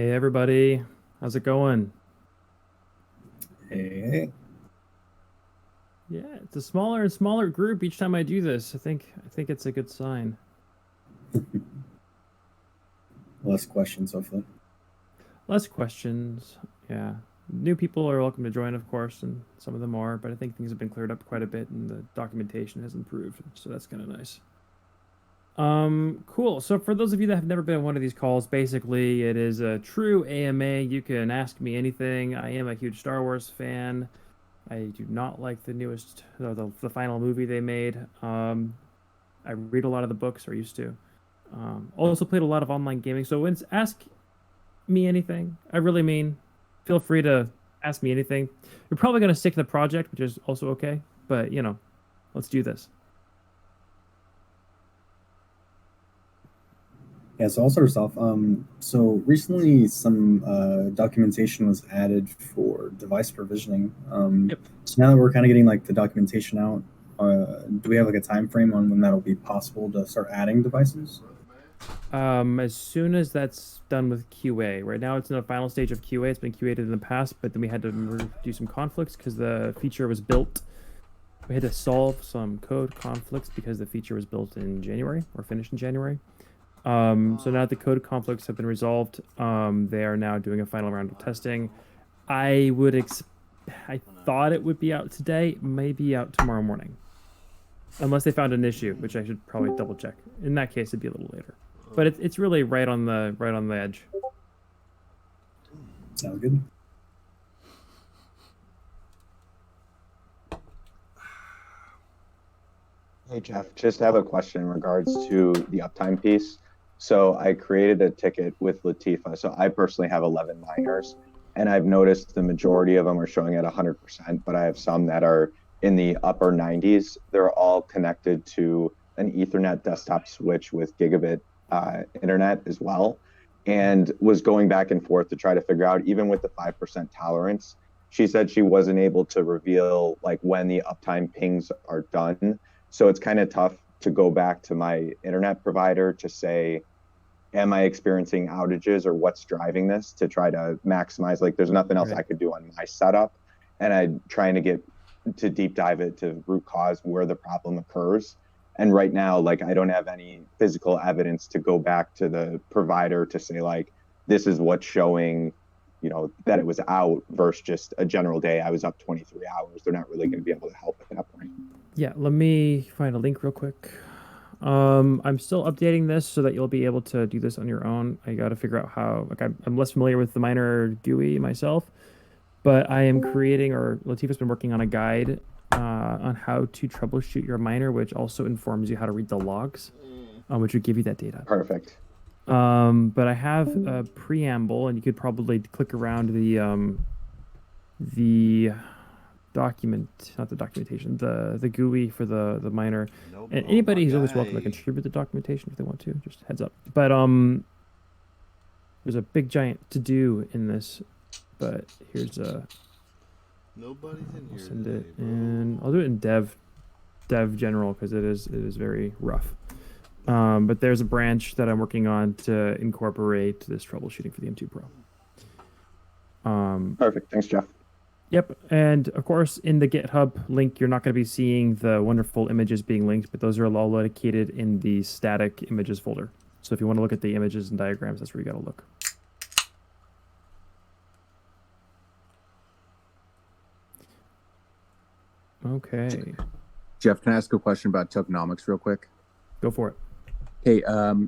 Hey everybody, how's it going? Hey, Yeah, it's a smaller and smaller group each time I do this. I think it's a good sign. less questions, hopefully. Less questions. Yeah. New people are welcome to join, of course, and some of them are, but I think things have been cleared up quite a bit and the documentation has improved, so that's kind of nice. Cool. So for those of you that have never been on one of these calls, basically it is a true AMA. You can ask me anything. I am a huge Star Wars fan. I do not like the newest, the final movie they made. I read a lot of the books, or used to. Also played a lot of online gaming. So when it's ask me anything, I really mean, feel free to ask me anything. You're probably going to stick to the project, which is also okay. But let's do this. Yeah, so I'll start us off. So recently, some documentation was added for device provisioning. Yep. So now that we're kind of getting like the documentation out, do we have like a time frame on when that'll be possible to start adding devices? As soon as that's done with QA. Right now, it's in the final stage of QA. It's been QA'd in the past, but then we had to do some conflicts because the feature was built. We had to solve some code conflicts because the feature was built in January or finished in January. So now that the code conflicts have been resolved, they are now doing a final round of testing. I would I thought it would be out today, maybe out tomorrow morning, unless they found an issue, which I should probably double check. In that case, it'd be a little later, but it's really right on the edge. Sounds good. Hey Jeff, just have a question in regards to the uptime piece. So I created a ticket with Latifa. So I personally have 11 miners, and I've noticed the majority of them are showing at 100%, but I have some that are in the upper 90s. They're all connected to an Ethernet desktop switch with gigabit internet as well, and was going back and forth to try to figure out, even with the 5% tolerance, she said she wasn't able to reveal like when the uptime pings are done. So it's kind of tough to go back to my internet provider to say, am I experiencing outages or what's driving this, to try to maximize, like there's nothing else Right. I could do on my setup. And I'm trying to get to deep dive it to root cause where the problem occurs. And right now, like I don't have any physical evidence to go back to the provider to say like, this is what's showing, that it was out versus just a general day. I was up 23 hours. They're not really going to be able to help at that point. Yeah, let me find a link real quick. I'm still updating this so that you'll be able to do this on your own. I got to figure out how, like, I'm less familiar with the miner GUI myself, but I am creating, or Latifa's been working on a guide on how to troubleshoot your miner, which also informs you how to read the logs, which would give you that data. Perfect. But I have a preamble, and you could probably click around the document, not the documentation, the GUI for the miner. And anybody is always welcome to contribute the documentation if they want to, just heads up. But there's a big giant to do in this, but here's Nobody's in I'll here send today, it bro. in, I'll do it in dev general, because it is very rough. But there's a branch that I'm working on to incorporate this troubleshooting for the M2 Pro. Perfect. Thanks, Jeff. Yep, and of course, in the GitHub link, you're not going to be seeing the wonderful images being linked, but those are all located in the static images folder. So if you want to look at the images and diagrams, that's where you got to look. Okay, Jeff, can I ask a question about tokenomics real quick? go for it. Hey,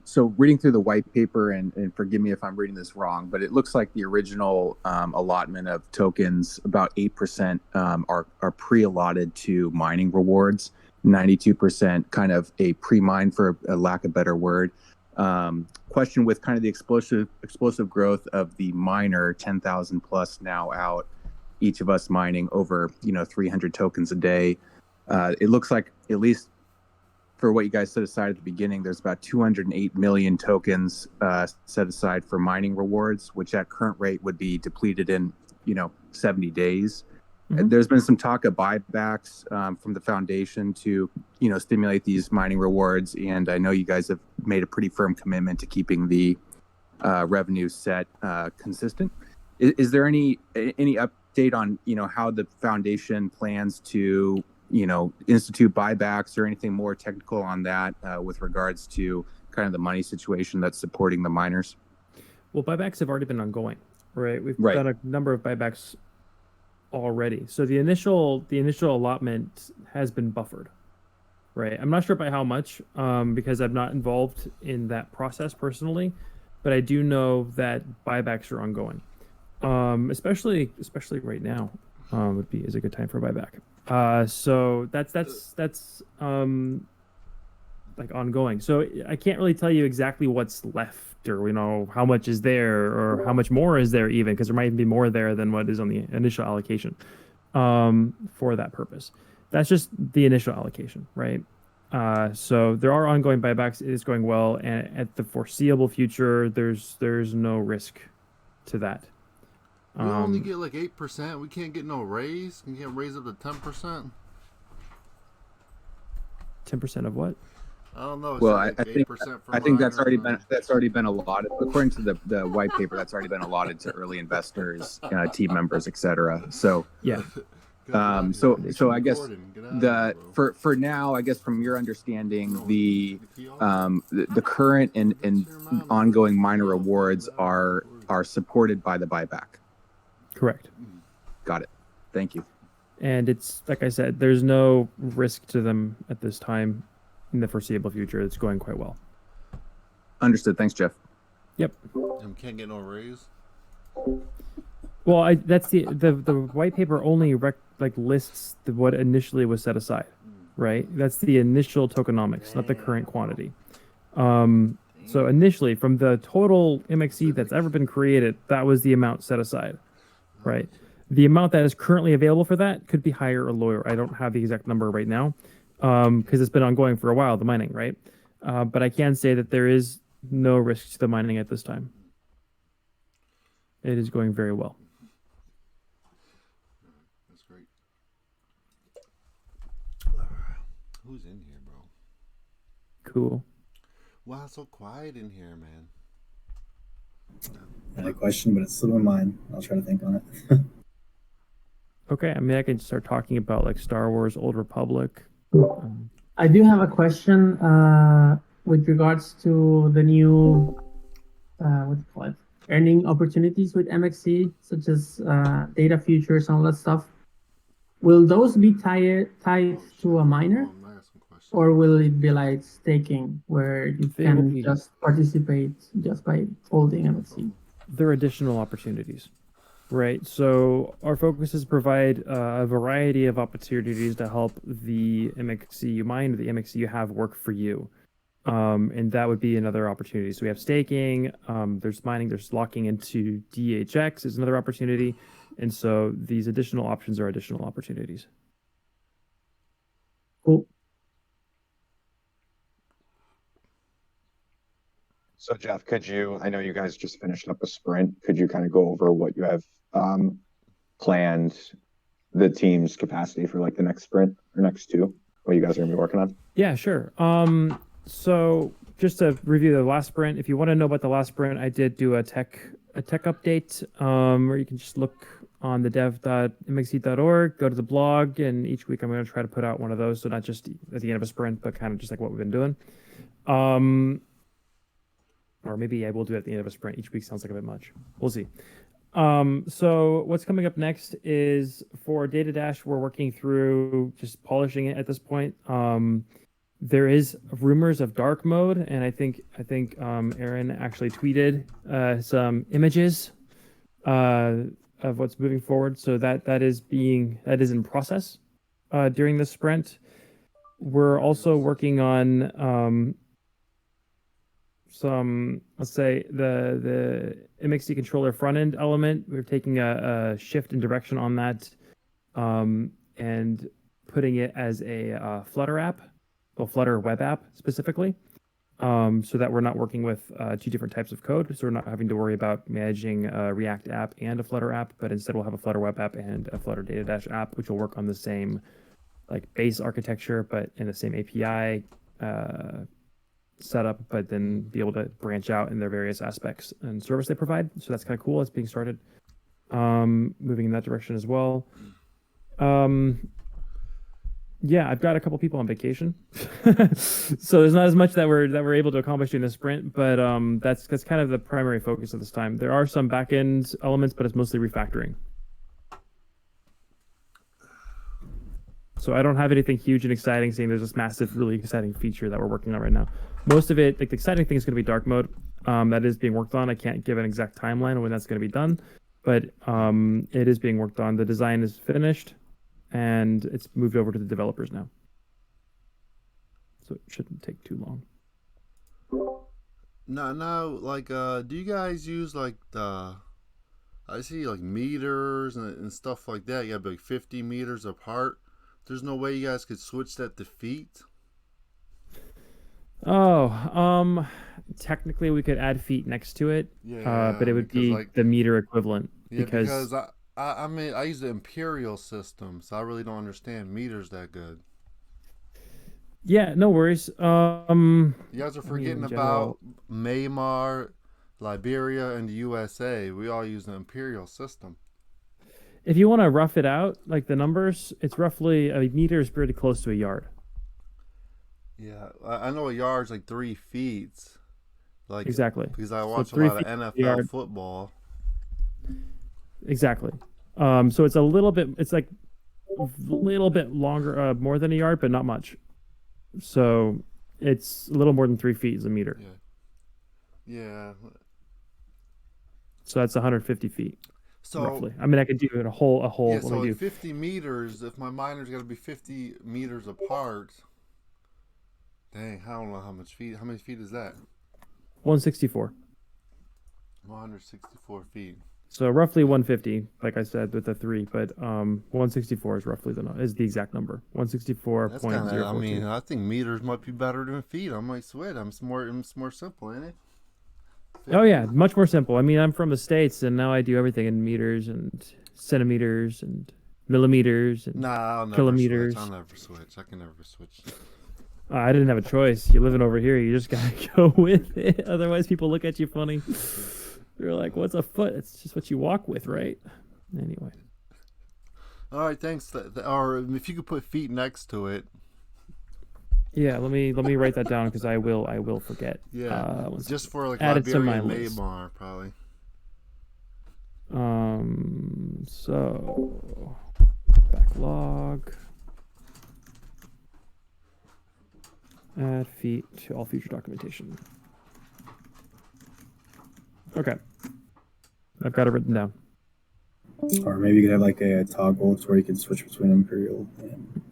so reading through the white paper, and forgive me if I'm reading this wrong, but it looks like the original allotment of tokens, about 8% are pre-allotted to mining rewards, 92% kind of a pre-mine, for a lack of better word. Question with kind of the explosive growth of the miner, 10,000 plus now out, each of us mining over 300 tokens a day. It looks like, at least for what you guys set aside at the beginning, there's about 208 million tokens set aside for mining rewards, which at current rate would be depleted in 70 days. Mhm. There's been some talk of buybacks from the foundation to stimulate these mining rewards, and I know you guys have made a pretty firm commitment to keeping the revenue set consistent. Is there any update on how the foundation plans to institute buybacks or anything more technical on that with regards to kind of the money situation that's supporting the miners? Well, buybacks have already been ongoing, right? We've Right. done a number of buybacks already. So the initial allotment has been buffered, right? I'm not sure by how much, because I'm not involved in that process personally, but I do know that buybacks are ongoing. Especially right now, is a good time for a buyback. So that's like ongoing. So I can't really tell you exactly what's left, or how much is there, or how much more is there, even because there might even be more there than what is on the initial allocation for that purpose. That's just the initial allocation, right? So there are ongoing buybacks. It is going well, and at the foreseeable future, there's no risk to that. We only get like 8%. We can't get no raise. We can't raise up to 10%. 10% of what? I don't know. Well, like I think 8% for I think that's miners already been allotted according to the white paper. That's already been allotted to early investors, team members, etc. So Yeah. so I guess for now, I guess from your understanding, the current and ongoing miner rewards are supported by the buyback. Correct. Got it. Thank you. And it's like I said, there's no risk to them at this time. In the foreseeable future, it's going quite well. Understood. Thanks, Jeff. Yep. And can't get no raise. Well, that's the white paper only lists what initially was set aside, right? That's the initial tokenomics, not the current quantity. So initially, from the total MXC that's ever been created, that was the amount set aside, right? The amount that is currently available for that could be higher or lower. I don't have the exact number right now, because it's been ongoing for a while, the mining, right? But I can say that there is no risk to the mining at this time. It is going very well. That's great. Who's in here, bro? Cool. Wow, so quiet in here, man. I had a question, but it's slipping my mind. I'll try to think on it. Okay, I mean, I can start talking about like Star Wars, Old Republic. I do have a question with regards to the new what do you call it, earning opportunities with MXC, such as data futures and all that stuff. Will those be tied to a miner, or will it be like staking, where you can just participate just by holding MXC? There are additional opportunities, right? So our focus is provide a variety of opportunities to help the MXC you mine, the MXC you have, work for you. And that would be another opportunity. So we have staking, there's mining, there's locking into DHX is another opportunity. And so these additional options are additional opportunities. Cool. So Jeff, I know you guys just finished up a sprint. Could you kind of go over what you have planned, the team's capacity for like the next sprint or next two, what you guys are gonna be working on? Yeah, sure. So just to review the last sprint, if you want to know about the last sprint, I did do a tech update, where you can just look on the dev.mxc.org, go to the blog, and each week I'm going to try to put out one of those. So not just at the end of a sprint, but kind of just like what we've been doing. Or maybe I will do it at the end of a sprint. Each week sounds like a bit much. We'll see. So what's coming up next is for Data Dash, we're working through just polishing it at this point. There is rumors of dark mode, and I think Aaron actually tweeted some images of what's moving forward. So that is in process during the sprint. We're also working on some, let's say, the MXC controller front end element. We're taking a shift in direction on that, and putting it as a Flutter app. Well, Flutter web app specifically, so that we're not working with two different types of code. So we're not having to worry about managing a React app and a Flutter app, but instead we'll have a Flutter web app and a Flutter Data Dash app, which will work on the same like base architecture, but in the same API setup, but then be able to branch out in their various aspects and service they provide. So that's kind of cool. It's being started. Moving in that direction as well. Yeah, I've got a couple people on vacation, so there's not as much that we're able to accomplish during the sprint. But that's kind of the primary focus of this time. There are some back end elements, but it's mostly refactoring. So I don't have anything huge and exciting. Saying there's this massive, really exciting feature that we're working on right now. Most of it, like the exciting thing, is going to be dark mode. That is being worked on. I can't give an exact timeline on when that's going to be done, but it is being worked on. The design is finished, and it's moved over to the developers now. So it shouldn't take too long. No, like, do you guys use like I see like meters and stuff like that. You have like 50 meters apart. There's no way you guys could switch that to feet? Oh, technically we could add feet next to it, but it would be like the meter equivalent. Yeah, because I mean, I use the imperial system, so I really don't understand meters that good. Yeah, no worries. You guys are forgetting about Myanmar, Liberia, and the USA. We all use the imperial system. If you want to rough it out, like the numbers, it's roughly a meter is pretty close to a yard. Yeah, I know a yard's like 3 feet. Like exactly. Because I watch a lot of NFL football. Exactly. So it's a little bit. It's like a little bit longer, more than a yard, but not much. So it's a little more than 3 feet is a meter. Yeah. So that's 150 feet. So roughly. I mean, I could do it a whole. Yeah. So like 50 meters. If my miner's got to be 50 meters apart. Dang, I don't know how much feet. How many feet is that? 164. 164 feet. So roughly 150, like I said, with the 3, but 164 is roughly is the exact number. 164.042. I mean, I think meters might be better than feet. I might switch. It's more simple, ain't it? 50. Oh yeah, much more simple. I mean, I'm from the States, and now I do everything in meters and centimeters and millimeters and kilometers. I'll never switch. I can never switch. I didn't have a choice. You're living over here. You just gotta go with it. Otherwise, people look at you funny. They're like, "What's a foot? It's just what you walk with, right?" Anyway. All right, thanks. Or if you could put feet next to it. Yeah, let me write that down because I will forget. Yeah, just for like Liberia and Myanmar, probably. So backlog. Add feet to all future documentation. Okay. I've got it written down. Or maybe you could have like a toggle to where you can switch between Imperial and...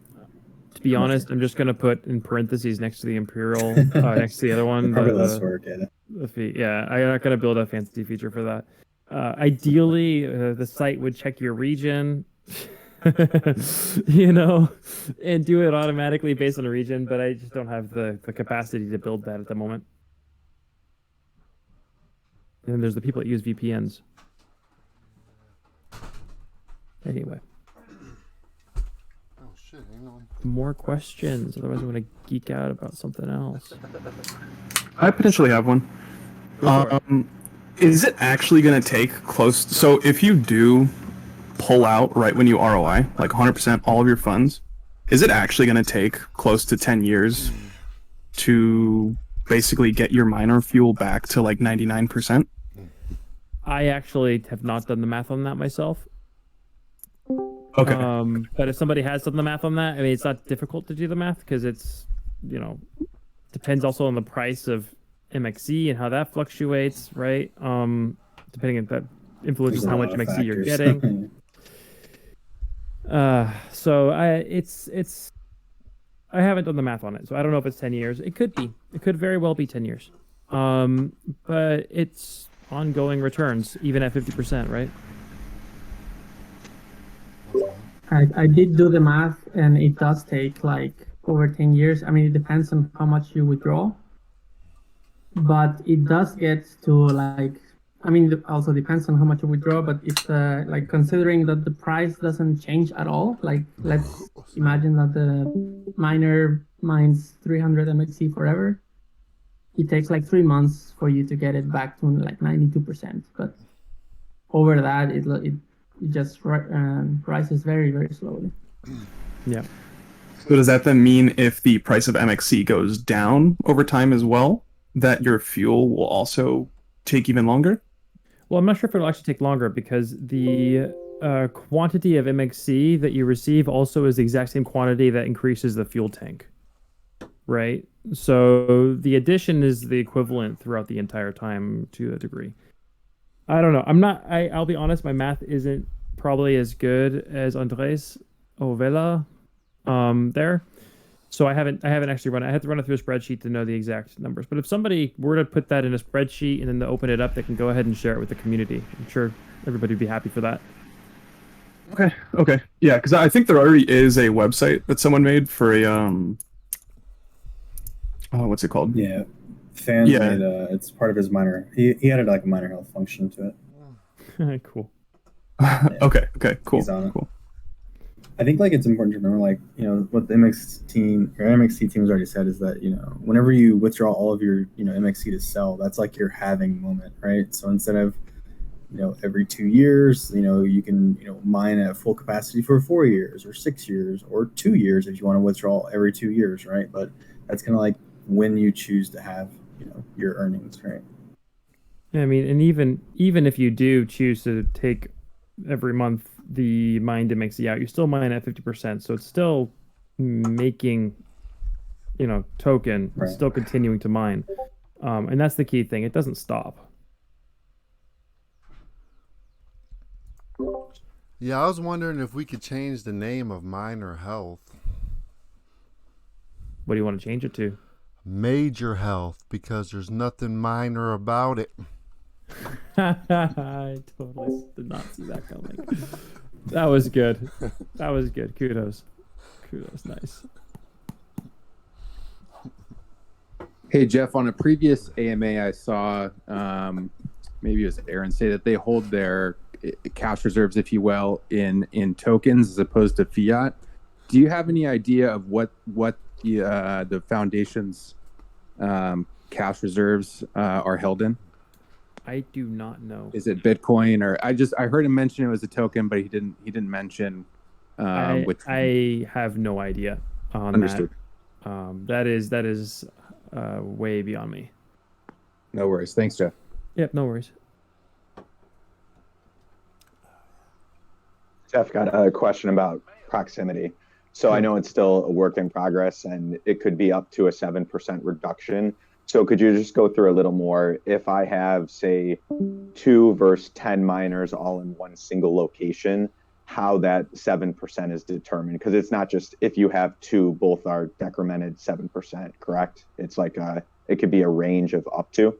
To be honest, I'm just going to put in parentheses next to the Imperial, next to the other one. Probably less work, the feet. Yeah, I'm not going to build a fancy feature for that. Ideally, the site would check your region. You know, and do it automatically based on a region, but I just don't have the capacity to build that at the moment. And there's the people that use VPNs. Anyway. Oh shit, hang on. More questions, otherwise I'm going to geek out about something else. I potentially have one. Is it actually going to take close? So if you do pull out right when you ROI, like 100% all of your funds, is it actually going to take close to 10 years to basically get your miner fuel back to like 99%? I actually have not done the math on that myself. Okay. But if somebody has done the math on that, I mean, it's not difficult to do the math because it's, you know, depends also on the price of MXC and how that fluctuates, right? Depending on that influences how much MXC you're getting. So I haven't done the math on it, so I don't know if it's 10 years. It could be. It could very well be 10 years. But it's ongoing returns, even at 50%, right? I did do the math, and it does take like over 10 years. I mean, it depends on how much you withdraw, but it does get to like, I mean, it also depends on how much you withdraw, but it's like considering that the price doesn't change at all. Like, let's imagine that the miner mines 300 MXC forever. it takes like 3 months for you to get it back to like 92%. But over that, it just rises very, very slowly. Yeah. So does that then mean if the price of MXC goes down over time as well, that your fuel will also take even longer? Well, I'm not sure if it'll actually take longer because the quantity of MXC that you receive also is the exact same quantity that increases the fuel tank, right? So the addition is the equivalent throughout the entire time to a degree. I don't know. I'll be honest, my math isn't probably as good as Andres Ovela there. So I haven't actually run it. I had to run it through a spreadsheet to know the exact numbers. But if somebody were to put that in a spreadsheet and then to open it up, they can go ahead and share it with the community. I'm sure everybody would be happy for that. Okay. Yeah, because I think there already is a website that someone made for a what's it called? Yeah, Fan Yeah. made it's part of his minor. He added like a minor health function to it. Cool. Okay, cool. He's on it. Cool. I think like it's important to remember, like, you know, what the MXC team has already said is that, you know, whenever you withdraw all of your, you know, MXC to sell, that's like your halving moment, right? So instead of, you know, every 2 years, you know, you can, you know, mine at full capacity for 4 years or 6 years or 2 years if you want to withdraw every 2 years, right? But that's kind of like when you choose to have, you know, your earnings, right? Yeah, I mean, and even if you do choose to take every month the mine to MXC out, you still mine at 50%, so it's still making, you know, token, Right. it's still continuing to mine, and that's the key thing. It doesn't stop. Yeah, I was wondering if we could change the name of Minor Health. What do you want to change it to? Major Health, because there's nothing minor about it. I totally did not see that coming. That was good. That was good. Kudos. Nice. Hey Jeff, on a previous AMA, I saw maybe it was Aaron say that they hold their cash reserves, if you will, in tokens as opposed to fiat. Do you have any idea of what the foundation's cash reserves are held in? I do not know. Is it Bitcoin or I heard him mention it was a token, but he didn't mention which. I have no idea on Understood. that. That is way beyond me. No worries. Thanks, Jeff. Yep, no worries. Jeff got a question about proximity. So I know it's still a work in progress and it could be up to a 7% reduction. So could you just go through a little more? If I have, say, 2 versus 10 miners all in one single location, how that 7% is determined? Because it's not just if you have 2, both are decremented 7%, correct? It's like it could be a range of up to.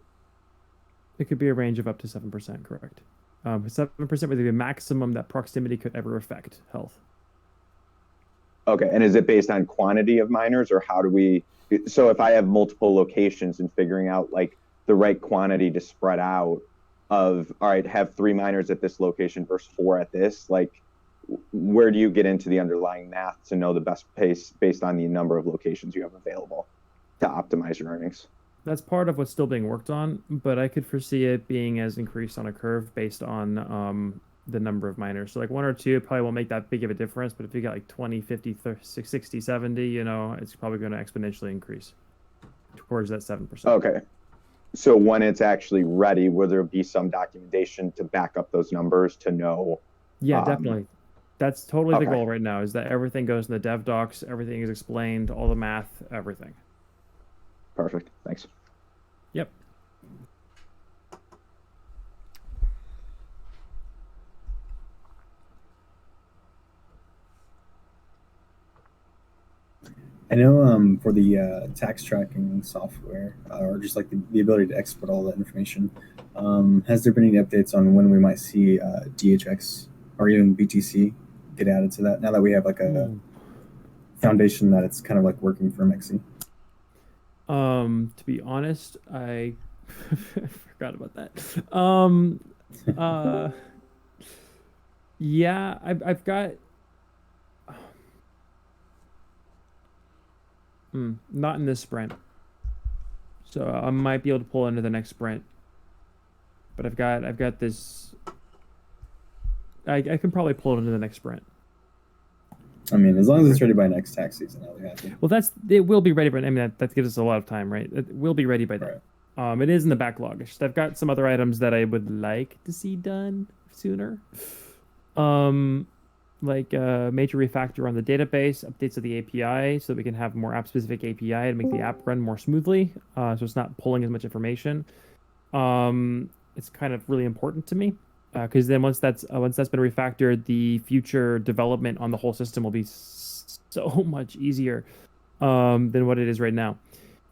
It could be a range of up to 7%, correct? 7% would be the maximum that proximity could ever affect health. Okay, and is it based on quantity of miners, or how do we? So if I have multiple locations and figuring out like the right quantity to spread out of, all right, have 3 miners at this location versus 4 at this, like where do you get into the underlying math to know the best pace based on the number of locations you have available to optimize your earnings? That's part of what's still being worked on, but I could foresee it being as increased on a curve based on the number of miners. So like 1 or 2 probably won't make that big of a difference, but if you got like 20, 50, 30, 60, 70, you know, it's probably going to exponentially increase towards that 7%. Okay. So when it's actually ready, will there be some documentation to back up those numbers to know? Yeah, definitely. That's totally the okay. goal right now, is that everything goes in the dev docs, everything is explained, all the math, everything. Perfect. Thanks. Yep. I know for the tax tracking software, or just like the ability to export all that information, has there been any updates on when we might see DHX or even BTC get added to that, now that we have like a foundation that it's kind of like working for MXC? To be honest, I forgot about that. Yeah, I've got not in this sprint. So I might be able to pull into the next sprint. But I've got this. I can probably pull it into the next sprint. I mean, as long as it's ready by next tax season, I'll be happy. Well, it will be ready by. I mean, that gives us a lot of time, right? It will be ready by then. Right. It is in the backlog. It's just I've got some other items that I would like to see done sooner. Like major refactor on the database, updates of the API, so that we can have more app-specific API to make the app run more smoothly. So it's not pulling as much information. It's kind of really important to me. Because then once that's been refactored, the future development on the whole system will be so much easier than what it is right now.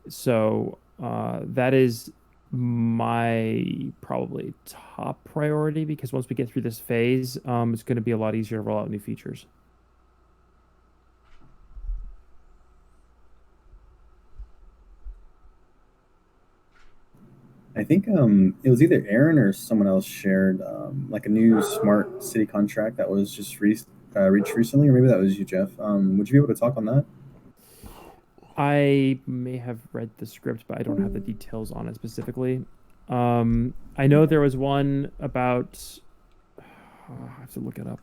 So that is my probably top priority, because once we get through this phase, it's going to be a lot easier to roll out new features. I think it was either Aaron or someone else shared like a new smart city contract that was just reached recently, or maybe that was you, Jeff. Would you be able to talk on that? I may have read the script, but I don't have the details on it specifically. I know there was one about. I have to look it up.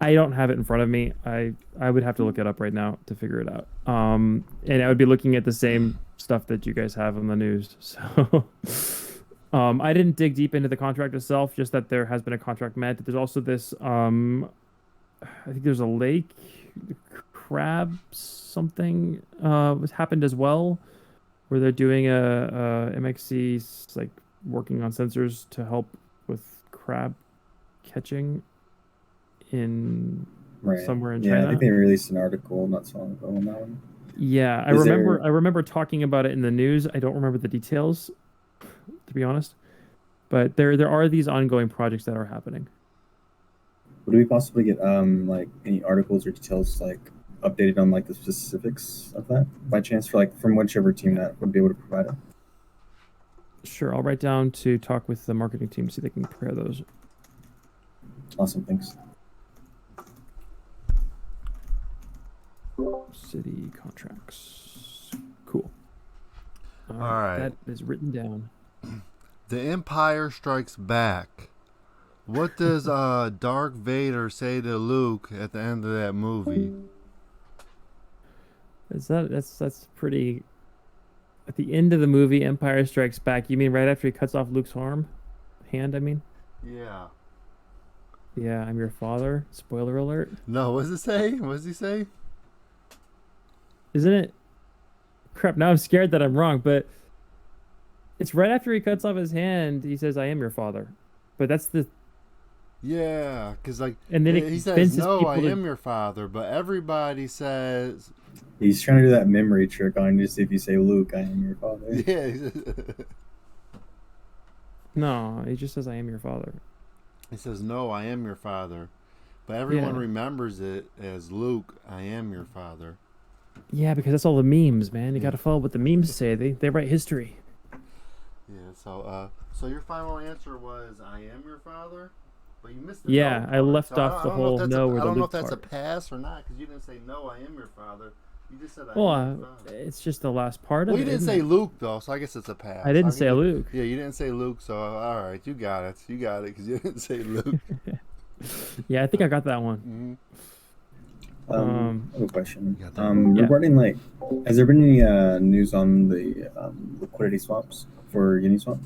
I don't have it in front of me. I would have to look it up right now to figure it out. And I would be looking at the same stuff that you guys have on the news. So I didn't dig deep into the contract itself, just that there has been a contract met. There's also this I think there's a lake crab something was happened as well, where they're doing a MXC like working on sensors to help with crab catching in somewhere in China. Yeah, I think they released an article not so long ago on that one. Yeah, I remember talking about it in the news. I don't remember the details, to be honest. But there are these ongoing projects that are happening. Would we possibly get like any articles or details like updated on like the specifics of that by chance from whichever team that would be able to provide it? Sure, I'll write down to talk with the marketing team to see if they can prepare those. Awesome, thanks. City contracts. Cool. All right. That is written down. The Empire Strikes Back. What does Darth Vader say to Luke at the end of that movie? That's pretty. At the end of the movie, Empire Strikes Back. You mean right after he cuts off Luke's hand? I mean. Yeah. Yeah, I'm your father. Spoiler alert. No, what does it say? What does he say? Isn't it? Crap, now I'm scared that I'm wrong, but it's right after he cuts off his hand, he says, I am your father. But that's the... Yeah, because like, and then he says, no, I am your father, but everybody says... He's trying to do that memory trick on you, just if you say, Luke, I am your father. Yeah. No, he just says, I am your father. He says, no, I am your father. But everyone remembers it as Luke, I am your father. Yeah, because that's all the memes, man. You gotta follow what the memes say. They write history. Yeah, so your final answer was, I am your father? But you missed the yeah, no I left part. off the whole no or the I don't know if Luke that's a part. pass or not, because you didn't say, no, I am your father. You just said, I am your father. It's just the last part of it. Well, you didn't say Luke, though, so I guess it's a pass. I didn't say Luke. Yeah, you didn't say Luke, so all right, you got it. You got it, because you didn't say Luke. Yeah, I think I got that one. I have a question. Regarding like, has there been any news on the liquidity swaps for Uniswap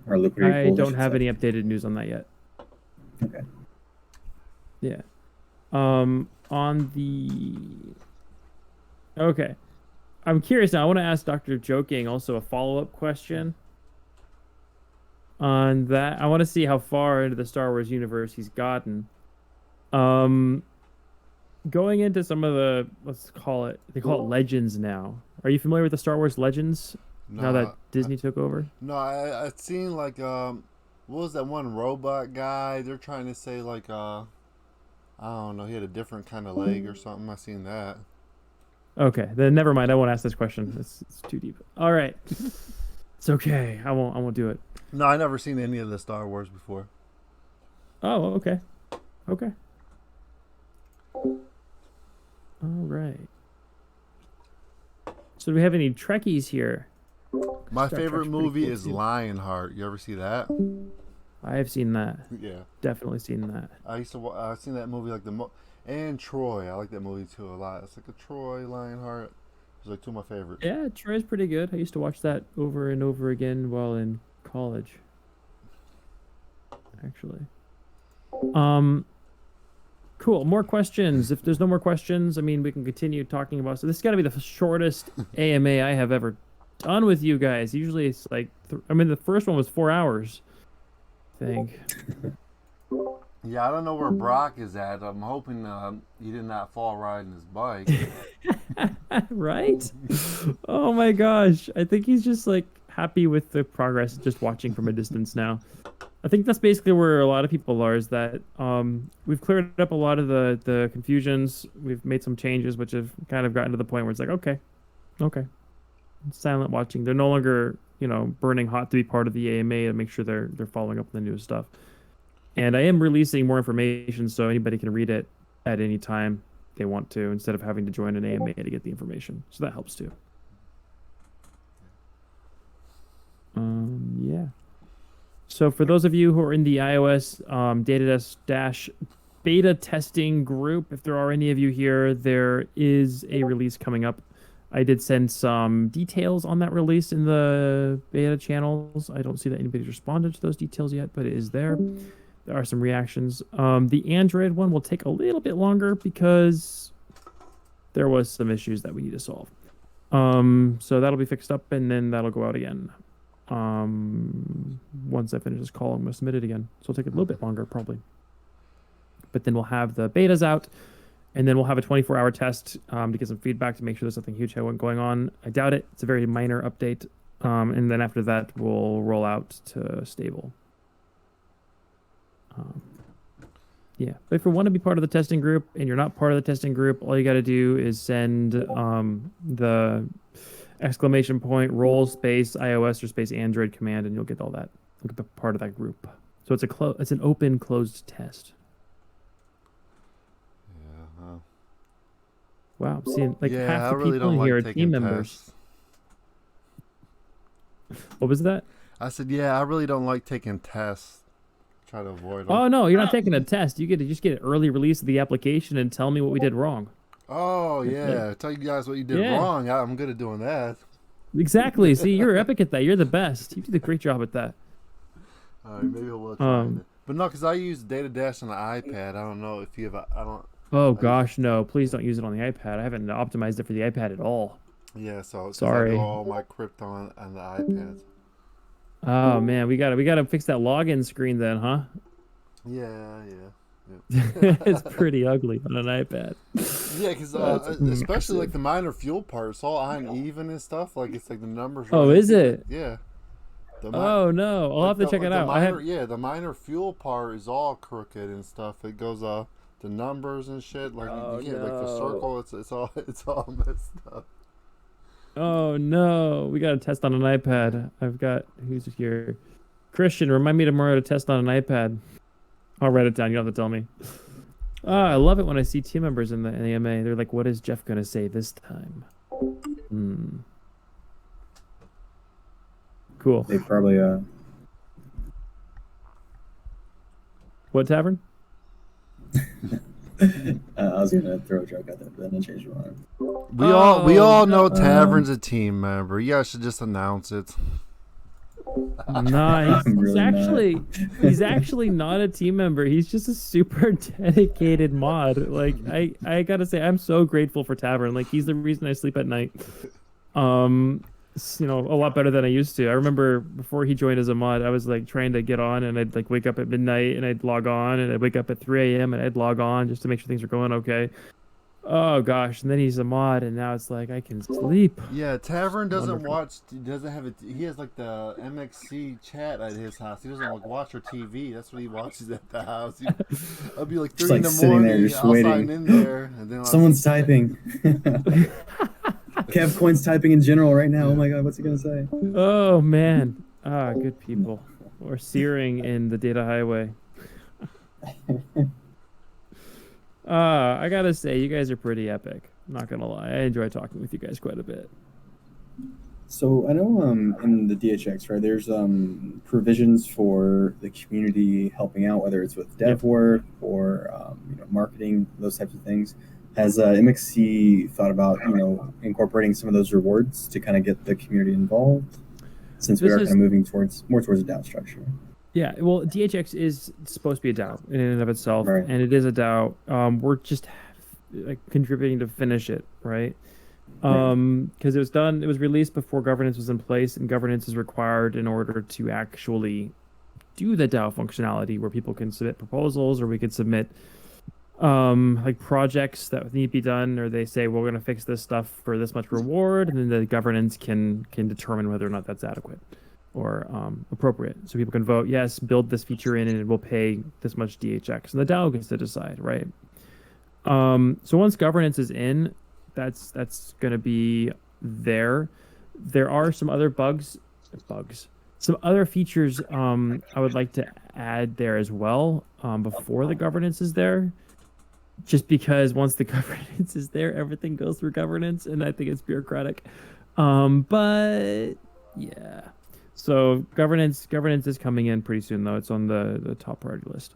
or liquidity pools? I don't have any updated news on that yet. Okay. Yeah. On the. Okay, I'm curious now. I want to ask Dr. Joking also a follow-up question on that. I want to see how far into the Star Wars universe he's gotten. Going into some of the, let's call it, they call it Legends now. Are you familiar with the Star Wars Legends? Now that Disney took over? No, I've seen like what was that one robot guy? They're trying to say like I don't know, he had a different kind of leg or something. I seen that. Okay, then never mind. I won't ask this question. It's too deep. All right, it's okay. I won't do it. No, I never seen any of the Star Wars before. Oh, okay. Okay. All right. So do we have any Trekkies here? Because My Star favorite Trek's pretty movie cool, is too. Lionheart. You ever see that? I have seen that. Yeah. Definitely seen that. I've seen that movie like and Troy. I like that movie too a lot. It's like a Troy, Lionheart. It's like two of my favorites. Yeah, Troy's pretty good. I used to watch that over and over again while in college. Actually. Cool. More questions. If there's no more questions, I mean, we can continue talking about. So this has got to be the shortest AMA I have ever done with you guys. Usually it's like, I mean, the first one was 4 hours. I think. Yeah, I don't know where Brock is at. I'm hoping he did not fall riding his bike. Right? Oh my gosh. I think he's just like happy with the progress, just watching from a distance now. I think that's basically where a lot of people are, is that we've cleared up a lot of the confusions. We've made some changes, which have kind of gotten to the point where it's like, okay. Silent watching. They're no longer, burning hot to be part of the AMA to make sure they're following up on the newest stuff. And I am releasing more information so anybody can read it at any time they want to, instead of having to join an AMA to get the information. So that helps too. Yeah. So for those of you who are in the iOS dash beta testing group, if there are any of you here, there is a release coming up. I did send some details on that release in the beta channels. I don't see that anybody's responded to those details yet, but it is there. There are some reactions. The Android one will take a little bit longer because there was some issues that we need to solve. So that'll be fixed up, and then that'll go out again. Once I finish this call, I'm going to submit it again. So it'll take a little bit longer, probably. But then we'll have the betas out, and then we'll have a 24-hour test to get some feedback to make sure there's nothing huge going on. I doubt it. It's a very minor update. And then after that, we'll roll out to stable. Yeah, but if you want to be part of the testing group and you're not part of the testing group, all you got to do is send the ! roll space iOS or space Android command, and you'll get all that. You'll get part of that group. So it's an open closed test. Yeah. Wow, I'm seeing like Yeah, half I the really people don't in like here are taking team members. tests. What was that? I said, yeah, I really don't like taking tests. Try to avoid them. Oh no, you're not taking a test. You just get an early release of the application and tell me what we did wrong. Oh yeah, tell you guys what you did wrong. I'm good at doing that. Exactly. See, you're epic at that. You're the best. You did a great job at that. All right, maybe we'll try it. But no, because I use Data Dash on the iPad. I don't know if you have. I don't. Oh gosh, no! Please don't use it on the iPad. I haven't optimized it for the iPad at all. Yeah, so sorry. I do all my crypto on the iPad. Oh man, we gotta fix that login screen then, huh? Yeah. It's pretty ugly on an iPad. Yeah, because especially like the minor fuel part, it's all uneven and stuff. Like it's like the numbers. Oh, is it? Yeah. Oh no, I'll have to check it out. Yeah, the minor fuel part is all crooked and stuff. It goes the numbers and shit. Like you can't like the circle. It's all messed up. Oh no, we got to test on an iPad. I've got who's here? Christian, remind me tomorrow to test on an iPad. I'll write it down. You don't have to tell me. I love it when I see team members in the AMA. They're like, "What is Jeff gonna say this time?" Cool. They probably What tavern? I was gonna throw a joke at that, but then I changed my mind. We all know Tavern's a team member. You guys should just announce it. Nice. Really He's actually not a team member. He's just a super dedicated mod. Like I gotta say, I'm so grateful for Tavern. Like he's the reason I sleep at night. A lot better than I used to. I remember before he joined as a mod, I was like trying to get on, and I'd like wake up at midnight and I'd log on, and I'd wake up at 3 a.m. and I'd log on just to make sure things are going okay. Oh gosh, and then he's a mod, and now it's like I can sleep. Yeah, Tavern doesn't have it. He has like the MXC chat at his house. He doesn't like watch or TV. That's what he watches at the house. I'll be like 3 in the sitting there morning. just I'll waiting. sign in there, and then Someone's typing. Kev Coin's typing in general right now. Oh my god, what's he gonna say? Oh man, good people. Or searing in the data highway. I gotta say, you guys are pretty epic. I'm not gonna lie, I enjoy talking with you guys quite a bit. So I know in the DHX, right, there's provisions for the community helping out, whether it's with dev work or marketing, those types of things. Has MXC thought about incorporating some of those rewards to kind of get the community involved, since we This are is- kind of moving more towards a DAO structure? Yeah, well, DHX is supposed to be a DAO in and of itself, Right. and it is a DAO. We're just like contributing to finish it, right? Because it was released before governance was in place, and governance is required in order to actually do the DAO functionality, where people can submit proposals, or we could submit like projects that need to be done, or they say, we're going to fix this stuff for this much reward, and then the governance can determine whether or not that's adequate or appropriate. So people can vote, yes, build this feature in, and it will pay this much DHX, and the DAO gets to decide, right? So once governance is in, that's going to be there. There are some other some other features I would like to add there as well before the governance is there. Just because once the governance is there, everything goes through governance, and I think it's bureaucratic. But yeah. So governance is coming in pretty soon, though. It's on the top priority list.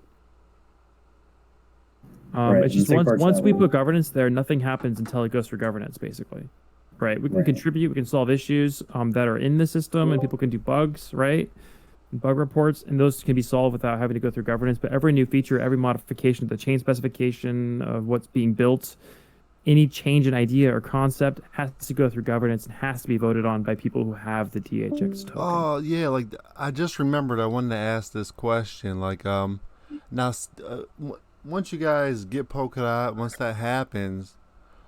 Right, It's and just the second part's once that we one. put governance there, nothing happens until it goes through governance, basically. Right? We can Right. contribute, we can solve issues that are in the system, and people can do bugs, right? Bug reports, and those can be solved without having to go through governance. But every new feature, every modification of the chain specification of what's being built, any change in idea or concept has to go through governance and has to be voted on by people who have the DHX token. Oh yeah, like I just remembered I wanted to ask this question. Like now once you guys get Polkadot, once that happens,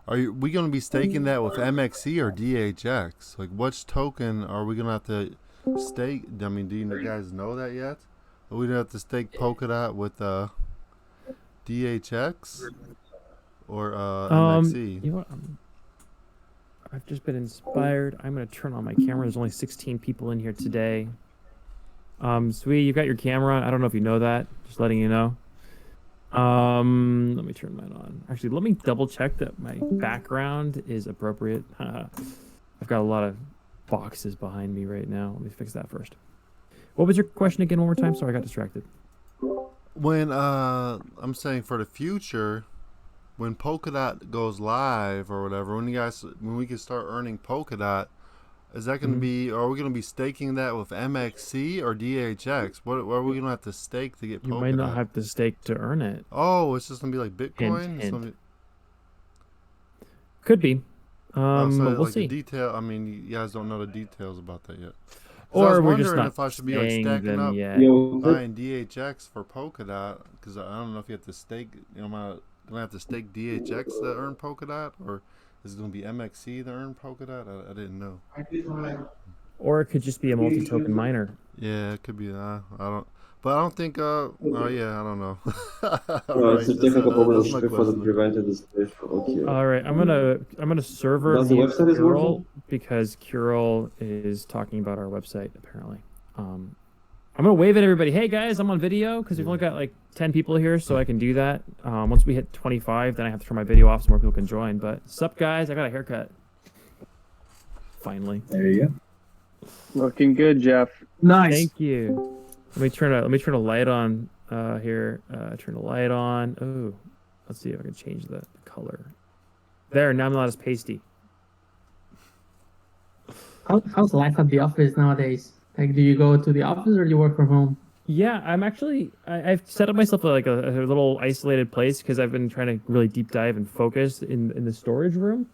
we going to be staking that with MXC or DHX? Like which token are we going to have to stake? I mean, do you guys know that yet? Are we going to have to stake Polkadot with DHX or MXC? You know what? I've just been inspired. I'm going to turn on my camera. There's only 16 people in here today. Sweet, you got your camera on. I don't know if you know that. Just letting you know. Let me turn mine on. Actually, let me double check that my background is appropriate. I've got a lot of boxes behind me right now. Let me fix that first. What was your question again one more time? Sorry, I got distracted. When I'm saying for the future, when Polkadot goes live or whatever, when we can start earning Polkadot, is that going to be? Are we going to be staking that with MXC or DHX? What are we going to have to stake to get Polkadot? You might not have to stake to earn it. Oh, it's just going to be like Bitcoin. Hint. Could be. So But we'll like see. the detail. I mean, you guys don't know the details about that yet. Or we're just not if I should be like staying stacking them up, yet. buying DHX for Polkadot, because I don't know if you have to stake. Am I gonna have to stake DHX to earn Polkadot, or is it gonna be MXC to earn Polkadot? I didn't know. Or it could just be a multi-token miner. Yeah, it could be. I don't. But I don't think. Oh yeah, I don't know. No, it's a difficult problem that's my before the question. prevented this okay. All right, I'm gonna server Does the mute website is Curl working? because Curl is talking about our website apparently. I'm gonna wave at everybody. Hey guys, I'm on video because we've only got like 10 people here, so I can do that. Once we hit 25, then I have to turn my video off so more people can join. But sup guys, I got a haircut. Finally. There you go. Looking good, Jeff. Nice. Thank you. Let me turn a light on here. Turn the light on. Oh, let's see if I can change the color. There, now I'm not as pasty. How's life at the office nowadays? Like, do you go to the office or do you work from home? Yeah, I'm actually. I've set up myself like a little isolated place because I've been trying to really deep dive and focus in the storage room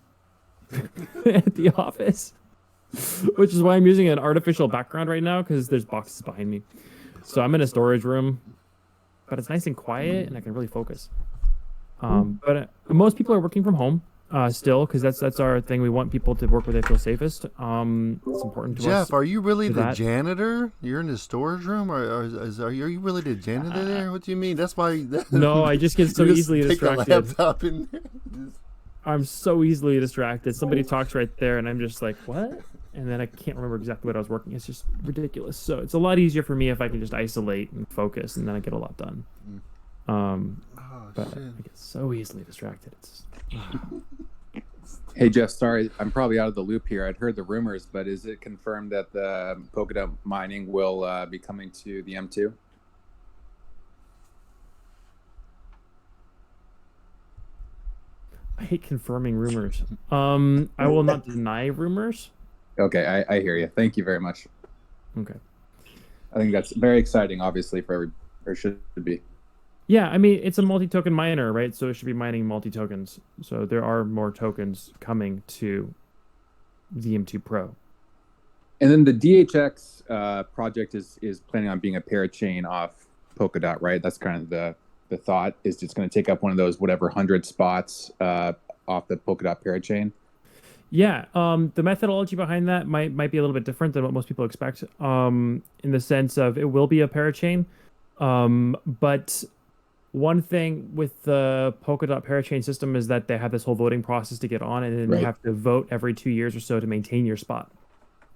at the office, which is why I'm using an artificial background right now because there's boxes behind me. So I'm in a storage room, but it's nice and quiet and I can really focus. But most people are working from home still because that's our thing. We want people to work where they feel safest. It's important to us. Jeff, are you really for the that. janitor? You're in the storage room, or are you really the janitor there? What do you mean? That's why. No, I just get so you just easily take a distracted. laptop in there. I'm so easily distracted. Somebody talks right there, and I'm just like, what? And then I can't remember exactly what I was working. It's just ridiculous. So it's a lot easier for me if I can just isolate and focus, and then I get a lot done. Oh, But shit. I get so easily distracted. It's Hey Jeff, sorry, I'm probably out of the loop here. I'd heard the rumors, but is it confirmed that the Polkadot mining will be coming to the M2? I hate confirming rumors. I will not deny rumors. Okay, I hear you. Thank you very much. Okay. I think that's very exciting, obviously, for every, or should be. Yeah, I mean, it's a multi-token miner, right? So it should be mining multi-tokens. So there are more tokens coming to the M2 Pro. And then the DHX project is planning on being a parachain off Polkadot, right? That's kind of the thought, is it's going to take up one of those whatever 100 spots off the Polkadot parachain. Yeah, the methodology behind that might be a little bit different than what most people expect. In the sense of it will be a parachain, but one thing with the Polkadot parachain system is that they have this whole voting process to get on, and then you have to vote every 2 years or so to maintain your spot,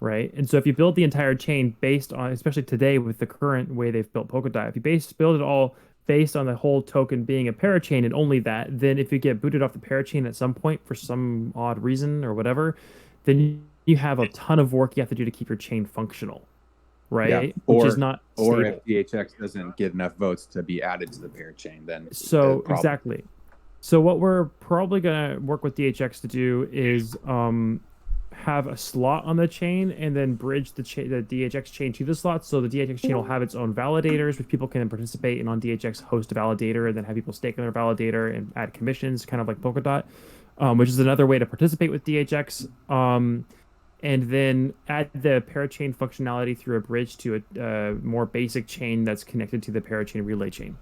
right? And so if you build the entire chain based on, especially today with the current way they've built Polkadot, if you build it all based on the whole token being a parachain and only that, then if you get booted off the parachain at some point for some odd reason or whatever, then you have a ton of work you have to do to keep your chain functional, right? Yeah. Which is not or stable. if DHX doesn't get enough votes to be added to the parachain, then so exactly. So what we're probably gonna work with DHX to do is have a slot on the chain and then bridge the DHX chain to the slot. So the DHX chain will have its own validators, which people can participate in on DHX host a validator and then have people stake on their validator and add commissions, kind of like Polkadot, which is another way to participate with DHX. And then add the parachain functionality through a bridge to a more basic chain that's connected to the parachain relay chain,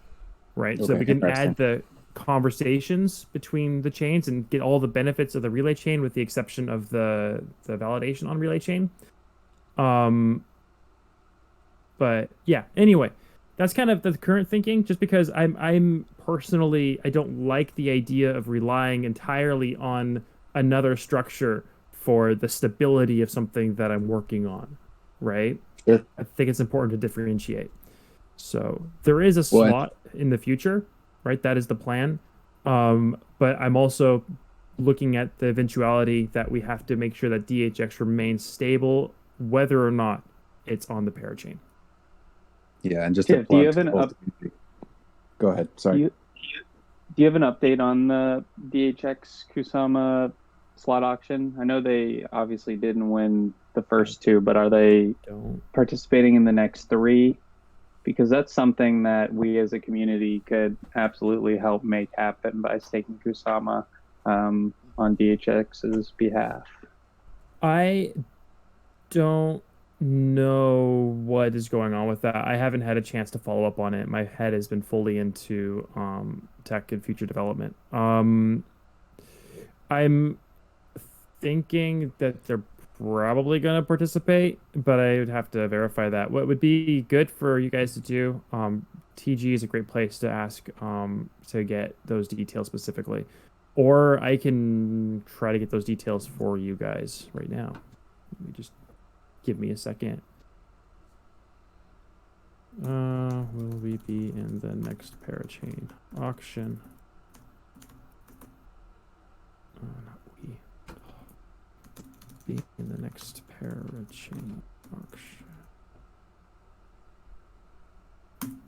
right? So we can add the conversations between the chains and get all the benefits of the relay chain with the exception of the validation on relay chain. But yeah, anyway, that's kind of the current thinking, just because I'm personally, I don't like the idea of relying entirely on another structure for the stability of something that I'm working on, right? Sure. I think it's important to differentiate. So there is a slot in the future, right? That is the plan. But I'm also looking at the eventuality that we have to make sure that DHX remains stable, whether or not it's on the parachain. Yeah, and just do you have an Go ahead. Sorry. Do you have an update on the DHX Kusama slot auction? I know they obviously didn't win the first two, but are they participating in the next three? Because that's something that we as a community could absolutely help make happen by staking Kusama on DHX's behalf. I don't know what is going on with that. I haven't had a chance to follow up on it. My head has been fully into tech and future development. I'm thinking that they're probably going to participate, but I would have to verify that. What would be good for you guys to do, TG is a great place to ask to get those details specifically, or I can try to get those details for you guys right now. Let me just give me a second. Will we be in the next parachain auction? Not we. Be in the next parachain auction.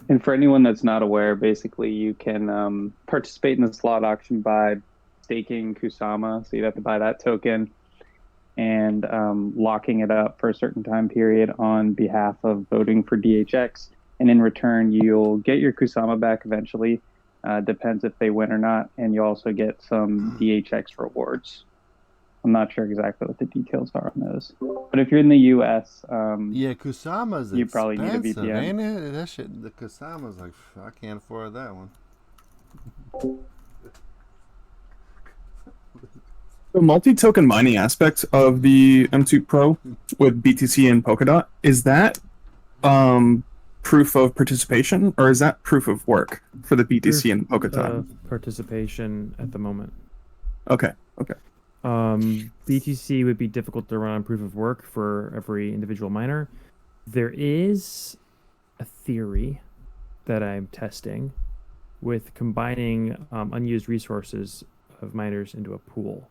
And for anyone that's not aware, basically you can participate in the slot auction by staking Kusama. So you'd have to buy that token and locking it up for a certain time period on behalf of voting for DHX. And in return, you'll get your Kusama back eventually. Depends if they win or not. And you also get some DHX rewards. I'm not sure exactly what the details are on those. But if you're in the U.S., yeah, Kusama's you probably need a VPN. Ain't it? That shit, the Kusama's like, I can't afford that one. The multi-token mining aspect of the M2 Pro with BTC and Polkadot, is that proof of participation, or is that proof of work for the BTC and Polkadot? Participation at the moment. Okay. BTC would be difficult to run on proof of work for every individual miner. There is a theory that I'm testing with combining unused resources of miners into a pool.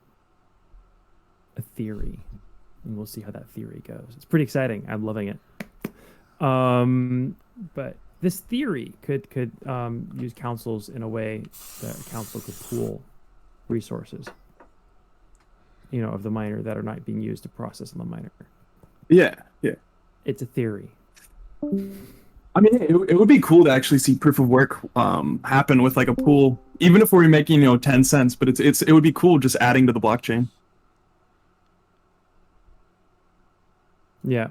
a theory, and we'll see how that theory goes. It's pretty exciting. I'm loving it. But this theory could use councils in a way that a council could pool resources, of the miner that are not being used to process on the miner. Yeah. It's a theory. I mean, it would be cool to actually see proof of work happen with like a pool, even if we're making 10 cents. But it would be cool just adding to the blockchain. Yeah.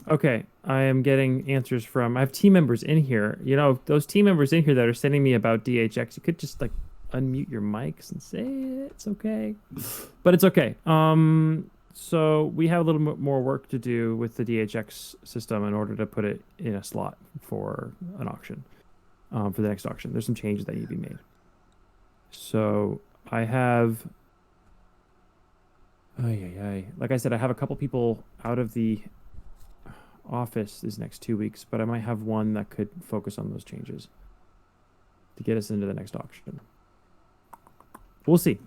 Okay, I am getting answers from. I have team members in here. Those team members in here that are sending me about DHX. You could just like unmute your mics and say it's okay, but it's okay. So we have a little bit more work to do with the DHX system in order to put it in a slot for an auction, for the next auction. There's some changes that need to be made. So I have, like I said, I have a couple people out of the office these next 2 weeks, but I might have one that could focus on those changes to get us into the next auction. We'll see.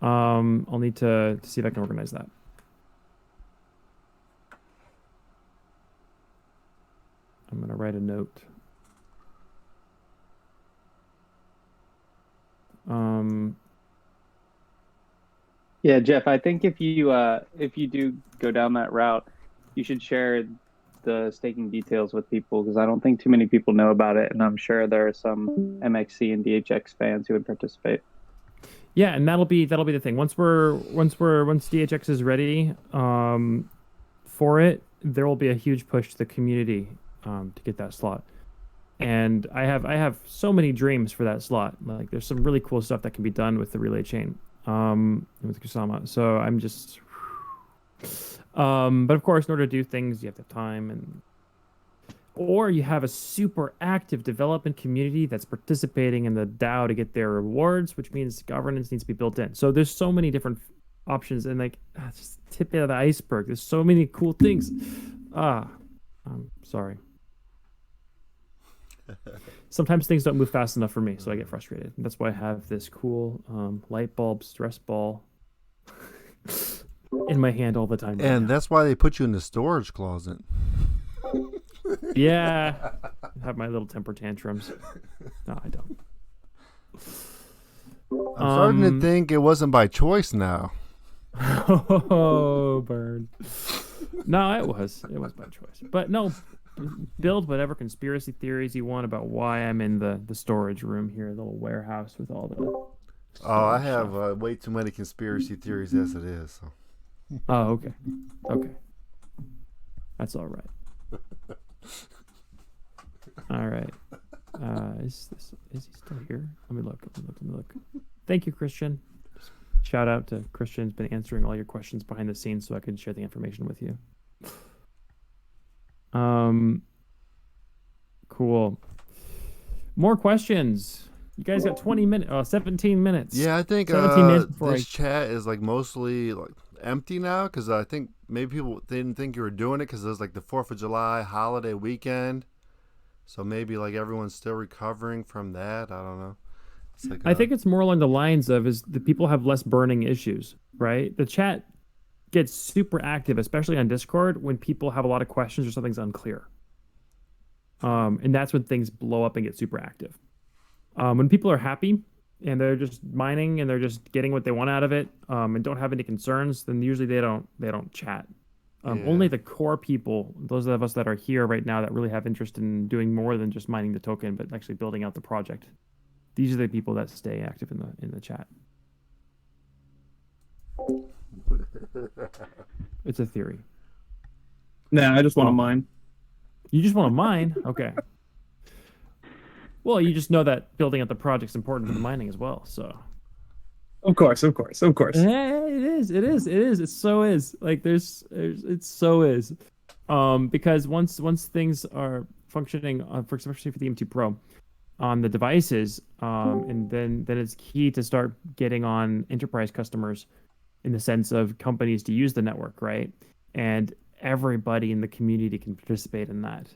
I'll need to see if I can organize that. I'm gonna write a note. Yeah, Jeff, I think if you do go down that route, you should share the staking details with people, because I don't think too many people know about it, and I'm sure there are some MXC and DHX fans who would participate. Yeah, and that'll be the thing. Once DHX is ready for it, there will be a huge push to the community to get that slot. And I have so many dreams for that slot. Like there's some really cool stuff that can be done with the relay chain, with Kusama. So I'm just but of course, in order to do things, you have to have time, or you have a super active development community that's participating in the DAO to get their rewards, which means governance needs to be built in. So there's so many different options, and just tip of the iceberg. There's so many cool things. I'm sorry. Sometimes things don't move fast enough for me, so I get frustrated. And that's why I have this cool light bulb stress ball in my hand all the time. And that's why they put you in the storage closet. Yeah, I have my little temper tantrums. No, I don't. I'm starting to think it wasn't by choice now. Oh, burn. No, it was by choice. But no, build whatever conspiracy theories you want about why I'm in the storage room here, the little warehouse with all the. Oh, I have way too many conspiracy theories as it is. So. Oh, okay. That's all right. All right. Is he still here? Let me look. Thank you, Christian. Shout out to Christian's been answering all your questions behind the scenes so I can share the information with you. Cool. More questions. You guys got 17 minutes. Yeah, I think 17 minutes before this chat is mostly empty now, because I think maybe people didn't think you were doing it because it was the 4th of July holiday weekend. So maybe everyone's still recovering from that. I don't know. I think it's more along the lines of is the people have less burning issues, right? The chat gets super active, especially on Discord, when people have a lot of questions or something's unclear. And that's when things blow up and get super active. When people are happy and they're just mining and they're just getting what they want out of it, and don't have any concerns, then usually they don't chat. Only the core people, those of us that are here right now that really have interest in doing more than just mining the token, but actually building out the project. These are the people that stay active in the chat. It's a theory. Nah, I just want to mine. You just want to mine? Okay. Well, you just know that building out the project's important for the mining as well, so. Of course. Yeah, it is. It so is. It so is. Because once things are functioning, especially for the MT Pro, on the devices, and then it's key to start getting on enterprise customers, in the sense of companies to use the network, right? And everybody in the community can participate in that.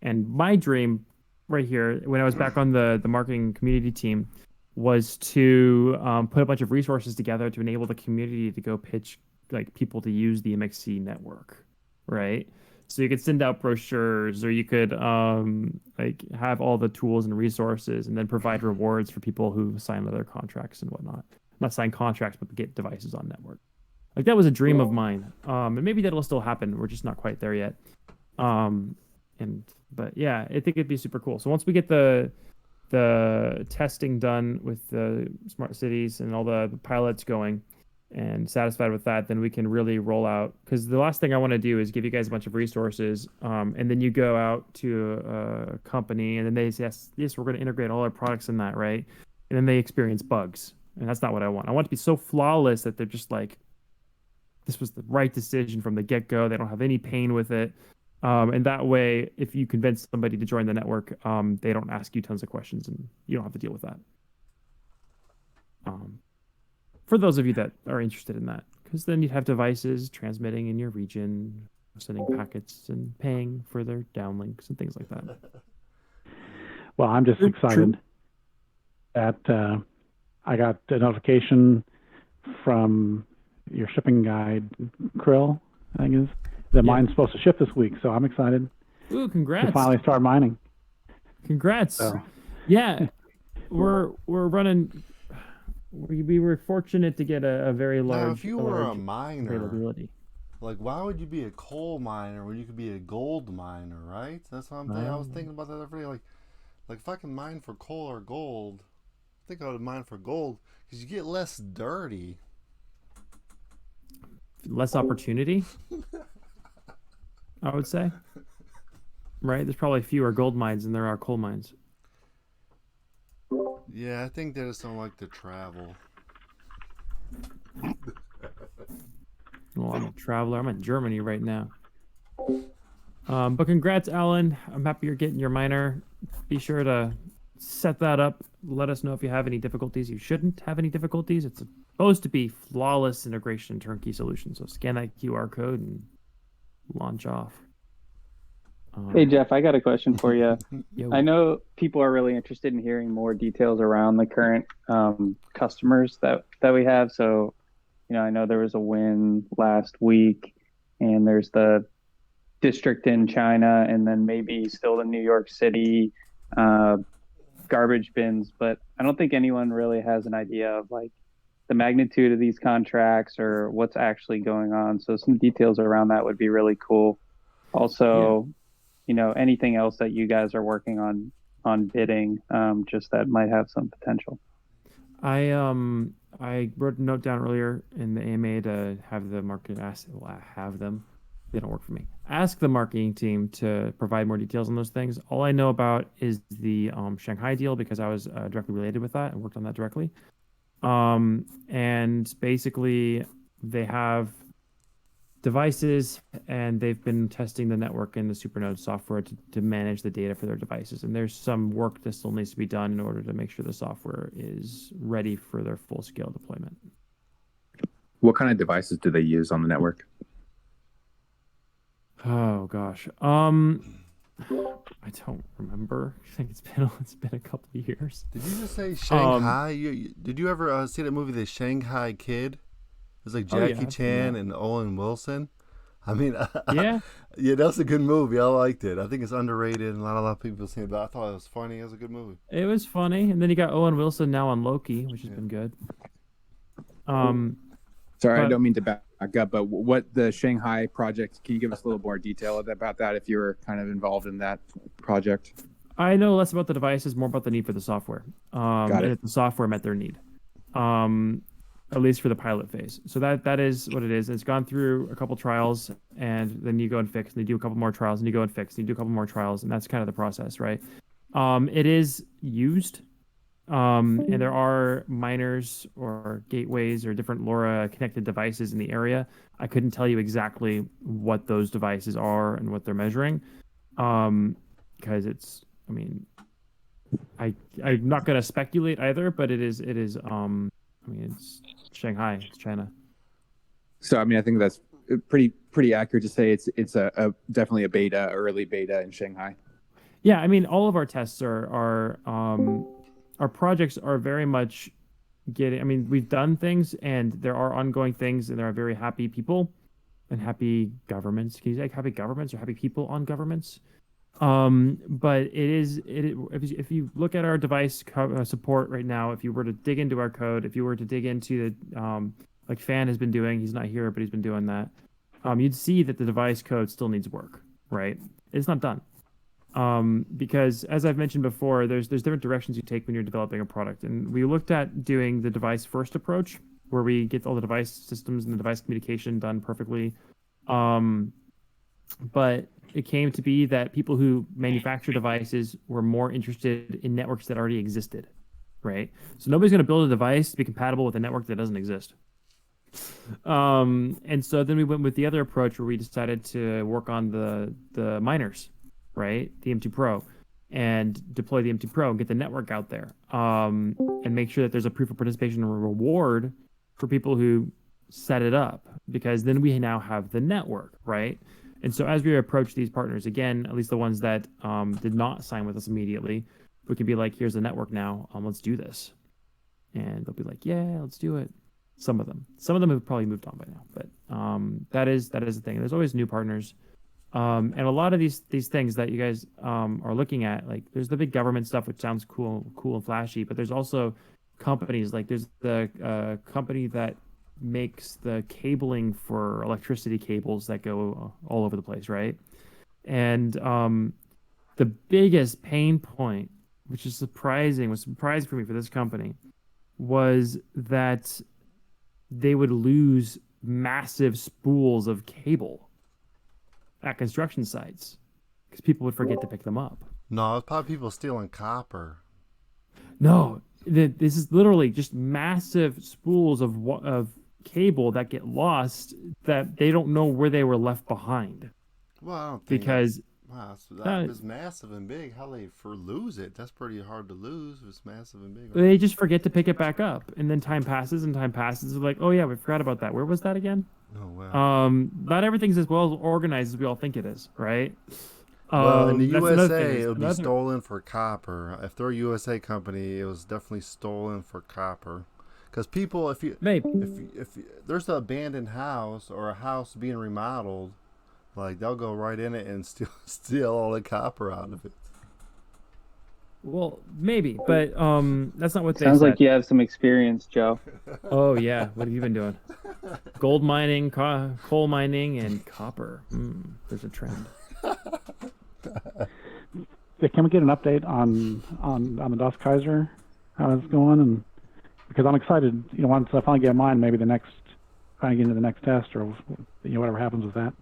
And my dream right here, when I was back on the marketing community team, was to put a bunch of resources together to enable the community to go pitch like people to use the MXC network, right? So you could send out brochures, or you could like have all the tools and resources, and then provide rewards for people who sign other contracts and whatnot. Not sign contracts, but get devices on network. Like that was a dream of mine, and maybe that'll still happen. We're just not quite there yet. But yeah, I think it'd be super cool. So once we get the testing done with the smart cities and all the pilots going, and satisfied with that, then we can really roll out. Because the last thing I want to do is give you guys a bunch of resources, and then you go out to a company, and then they say, yes, we're going to integrate all our products in that, right? And then they experience bugs, and that's not what I want. I want it to be so flawless that they're just like, this was the right decision from the get-go. They don't have any pain with it. And that way, if you convince somebody to join the network, they don't ask you tons of questions, and you don't have to deal with that. For those of you that are interested in that, because then you'd have devices transmitting in your region, sending packets and paying for their downlinks and things like that. Well, I'm just excited that I got a notification from your shipping guide, Krill, I think it is, that mine's supposed to ship this week. So I'm excited. Ooh, congrats. To finally start mining. Congrats. So. Yeah, we're running. We were fortunate to get a very large. Now, if you were a miner, availability. Like, why would you be a coal miner when you could be a gold miner, right? That's what I'm thinking. I was thinking about that every day. Like if I can mine for coal or gold, I think I would mine for gold because you get less dirty. Less opportunity, I would say. Right? There's probably fewer gold mines than there are coal mines. Yeah, I think they just don't like to travel. Well, I'm a traveler. I'm in Germany right now. But congrats, Alan. I'm happy you're getting your miner. Be sure to set that up. Let us know if you have any difficulties. You shouldn't have any difficulties. It's supposed to be flawless integration, turnkey solution. So scan that QR code and launch off. Hey, Jeff, I got a question for you. Yo. I know people are really interested in hearing more details around the current customers that we have. So, I know there was a win last week, and there's the district in China, and then maybe still the New York City garbage bins. But I don't think anyone really has an idea of like the magnitude of these contracts or what's actually going on. So some details around that would be really cool. Also, anything else that you guys are working on bidding, just that might have some potential. I wrote a note down earlier in the AMA to have the market have them. They don't work for me. Ask the marketing team to provide more details on those things. All I know about is the Shanghai deal because I was directly related with that and worked on that directly. And basically, they have devices, and they've been testing the network and the Supernode software to manage the data for their devices. And there's some work that still needs to be done in order to make sure the software is ready for their full-scale deployment. What kind of devices do they use on the network? Oh gosh, I don't remember. I think it's been a couple of years. Did you just say Shanghai? Did you ever see that movie, The Shanghai Kid? It was like Jackie Chan and Owen Wilson. I mean, yeah, that's a good movie. I liked it. I think it's underrated, and a lot of people say it, but I thought it was funny. It was a good movie. It was funny, and then you got Owen Wilson now on Loki, which has been good. Sorry, I don't mean to back up, but what the Shanghai project? Can you give us a little more detail about that? If you were kind of involved in that project, I know less about the devices, more about the need for the software. Got it. And if the software met their need. At least for the pilot phase. So that is what it is. It's gone through a couple trials, and then you go and fix, and you do a couple more trials, and you go and fix, and you do a couple more trials, and that's kind of the process, right? It is used, and there are miners or gateways or different LoRa connected devices in the area. I couldn't tell you exactly what those devices are and what they're measuring, because I'm not going to speculate either, but it is. It's Shanghai, it's China. So I think that's pretty accurate to say it's a definitely a beta, early beta in Shanghai. Yeah, all of our tests are our projects are very much getting. I mean, we've done things, and there are ongoing things, and there are very happy people and happy governments. Can you say happy governments or happy people on governments? But if you look at our device support right now, if you were to dig into our code, if you were to dig into the like Fan has been doing, he's not here, but he's been doing that. You'd see that the device code still needs work, right? It's not done. Because as I've mentioned before, there's different directions you take when you're developing a product, and we looked at doing the device first approach, where we get all the device systems and the device communication done perfectly. But it came to be that people who manufacture devices were more interested in networks that already existed, right? So nobody's going to build a device to be compatible with a network that doesn't exist. And so then we went with the other approach where we decided to work on the miners, right? The M2 Pro, and deploy the M2 Pro and get the network out there, and make sure that there's a proof of participation and a reward for people who set it up, because then we now have the network, right? And so as we approach these partners, again, at least the ones that did not sign with us immediately, we could be like, here's the network now, let's do this. And they'll be like, yeah, let's do it. Some of them have probably moved on by now, but that is the thing. There's always new partners. And a lot of these things that you guys are looking at, like there's the big government stuff, which sounds cool and flashy, but there's also companies, like there's the company that makes the cabling for electricity cables that go all over the place, right? And the biggest pain point, which was surprising for me for this company, was that they would lose massive spools of cable at construction sites because people would forget to pick them up. No, it's probably people stealing copper. No, this is literally just massive spools of cable that get lost that they don't know where they were left behind. Well, I don't think because that is massive and big. How they lose it? That's pretty hard to lose if it's massive and big. They just forget to pick it back up, and then time passes. They're like, oh yeah, we forgot about that. Where was that again? Oh wow. Not everything's as well organized as we all think it is, right? Well, in the USA, it would be stolen for copper. If they're a USA company, it was definitely stolen for copper. Because people, if there's an abandoned house or a house being remodeled, like they'll go right in it and steal all the copper out of it. Well, maybe, but that's not what they Sounds said. like you have some experience, Joe. Oh yeah, what have you been doing? Gold mining, coal mining, and copper. There's a trend. Yeah, can we get an update on the DOS Kaiser, how it's going? And because I'm excited, once I finally get mine, maybe finally get into the next test, or whatever happens with that.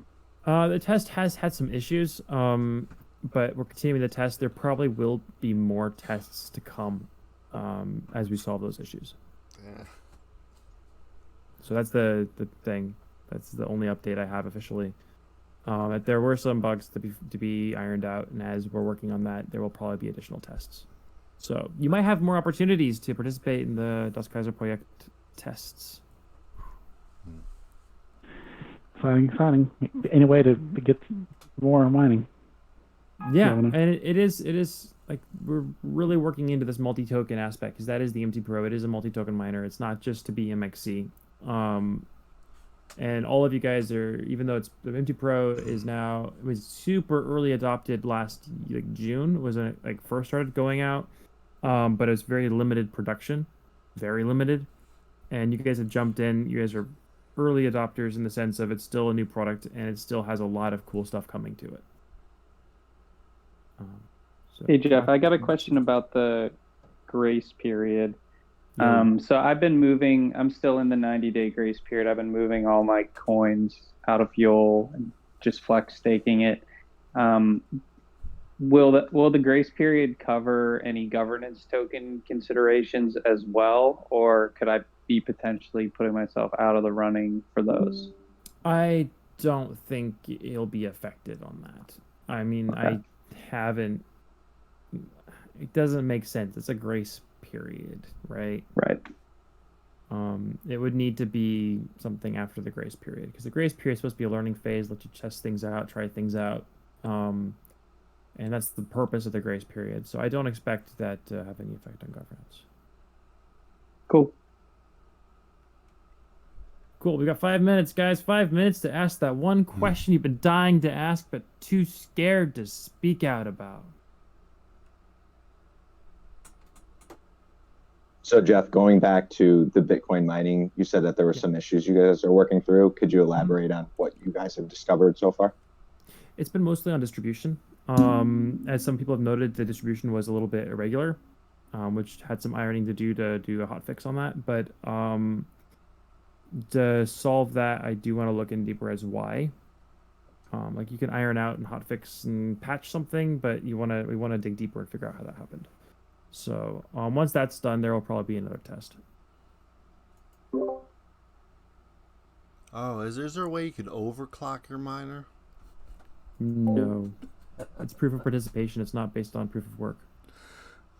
The test has had some issues, but we're continuing the test. There probably will be more tests to come as we solve those issues. Yeah. So that's the thing. That's the only update I have officially. There were some bugs to be ironed out, and as we're working on that, there will probably be additional tests. So you might have more opportunities to participate in the Das Kaiser project tests. Exciting. Any way to get more mining? Yeah, and it is like we're really working into this multi-token aspect, because that is the MT Pro. It is a multi-token miner. It's not just to be MXC. And all of you guys are, even though the MT Pro is now, it was super early adopted last June was when it first started going out, but it was very limited production, very limited. And you guys have jumped in. You guys are early adopters in the sense of it's still a new product and it still has a lot of cool stuff coming to it. Hey Jeff, I got a question about the grace period. So I've been moving, I'm still in the 90-day grace period. I've been moving all my coins out of Fuel and just flex staking it. Will the grace period cover any governance token considerations as well, or could I be potentially putting myself out of the running for those? I don't think it'll be affected on that. I mean, okay. It doesn't make sense. It's a grace period, right? Right. It would need to be something after the grace period, because the grace period is supposed to be a learning phase, let you test things out, try things out. And that's the purpose of the grace period. So I don't expect that to have any effect on governance. Cool. Cool. We got 5 minutes, guys. 5 minutes to ask that one question you've been dying to ask, but too scared to speak out about. So Jeff, going back to the Bitcoin mining, you said that there were some issues you guys are working through. Could you elaborate on what you guys have discovered so far? It's been mostly on distribution. As some people have noted, the distribution was a little bit irregular, which had some ironing to do a hot fix on that. But to solve that, I do want to look in deeper as why. Like you can iron out and hot fix and patch something, but we want to dig deeper and figure out how that happened. So once that's done, there will probably be another test. Oh, is there a way you could overclock your miner? No, it's proof of participation. It's not based on proof of work.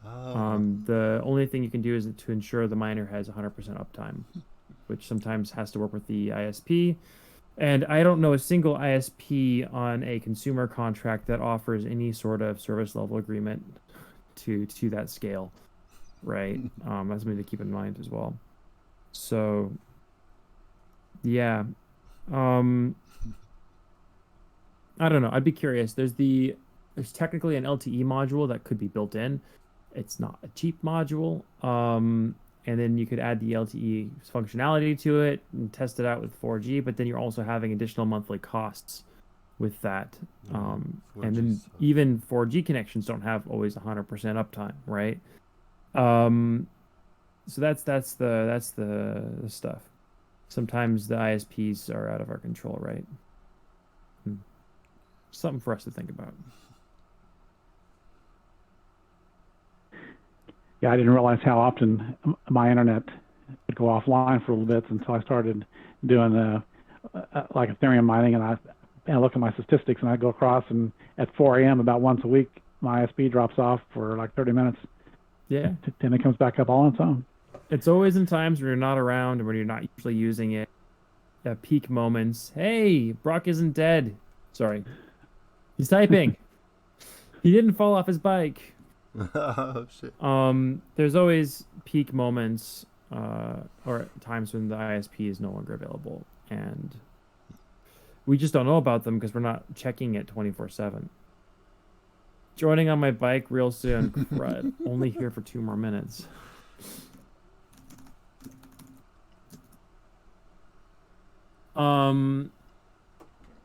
Oh. The only thing you can do is to ensure the miner has 100% uptime, which sometimes has to work with the ISP. And I don't know a single ISP on a consumer contract that offers any sort of service level agreement to that scale, right? That's something to keep in mind as well. So, yeah, I don't know. I'd be curious. There's technically an LTE module that could be built in. It's not a cheap module. And then you could add the LTE functionality to it and test it out with 4G, but then you're also having additional monthly costs with that. And then even 4G connections don't have always 100% uptime, right? So that's the stuff. Sometimes the ISPs are out of our control, right? Something for us to think about. Yeah, I didn't realize how often my internet would go offline for a little bit until I started doing like Ethereum mining, and I look at my statistics, and I go across, and at 4 a.m. about once a week, my ISP drops off for like 30 minutes. Yeah. Then it comes back up all on its own. It's always in times when you're not around and when you're not usually using it. At peak moments. Hey, Brock isn't dead. Sorry. He's typing. He didn't fall off his bike. Oh, shit. There's always peak moments or times when the ISP is no longer available, and we just don't know about them because we're not checking it 24/7. Joining on my bike real soon. Crud. Only here for 2 more minutes.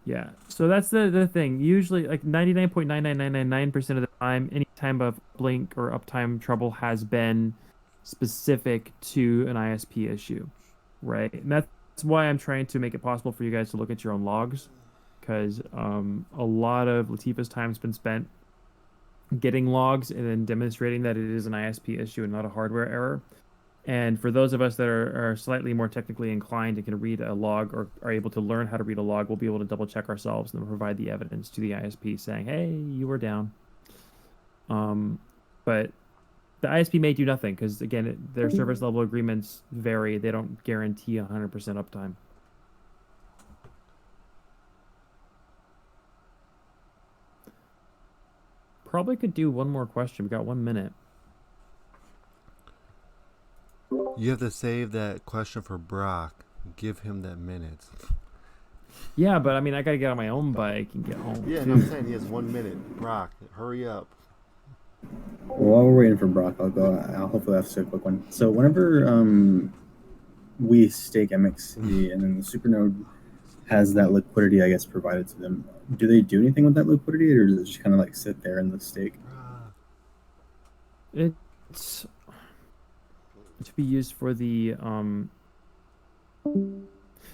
Yeah, so that's the thing. Usually, like 99.99999% of the time, any time of blink or uptime trouble has been specific to an ISP issue, right? And that's why I'm trying to make it possible for you guys to look at your own logs, because a lot of Latifah's time has been spent getting logs and then demonstrating that it is an ISP issue and not a hardware error. And for those of us that are slightly more technically inclined and can read a log or are able to learn how to read a log, we'll be able to double check ourselves and then provide the evidence to the ISP saying, hey, you were down. But the ISP may do nothing because, again, their service level agreements vary. They don't guarantee 100% uptime. Probably could do one more question. We got 1 minute. You have to save that question for Brock. Give him that minute. Yeah, but I mean, I gotta get on my own bike and get home. Yeah, no, I'm saying he has 1 minute. Brock, hurry up. While we're waiting for Brock, I'll hopefully have to say a quick one. So whenever we stake MXC and then the supernode has that liquidity, I guess, provided to them, do they do anything with that liquidity, or does it just kind of like sit there in the stake? It's to be used for the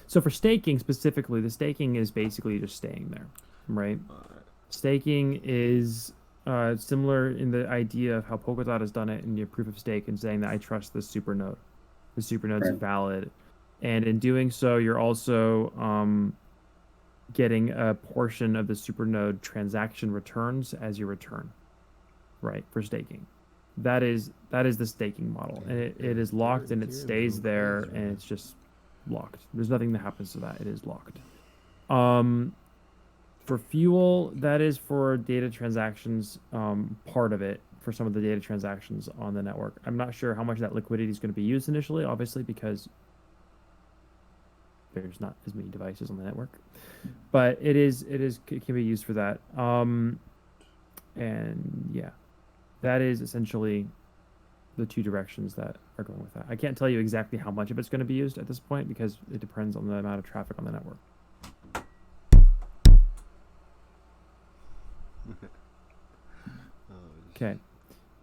so for staking specifically, the staking is basically just staying there, right? Staking is similar in the idea of how Polkadot has done it in your proof of stake and saying that I trust this supernode. The supernode's valid. And in doing so, you're also getting a portion of the supernode transaction returns as your return, right, for staking. That is the staking model, and it is locked and it stays there, and it's just locked. There's nothing that happens to that. It is locked. For fuel, that is for data transactions, part of it, for some of the data transactions on the network. I'm not sure how much that liquidity is going to be used initially, obviously, because there's not as many devices on the network. But it can be used for that. And yeah, that is essentially the two directions that are going with that. I can't tell you exactly how much of it's going to be used at this point because it depends on the amount of traffic on the network. Okay,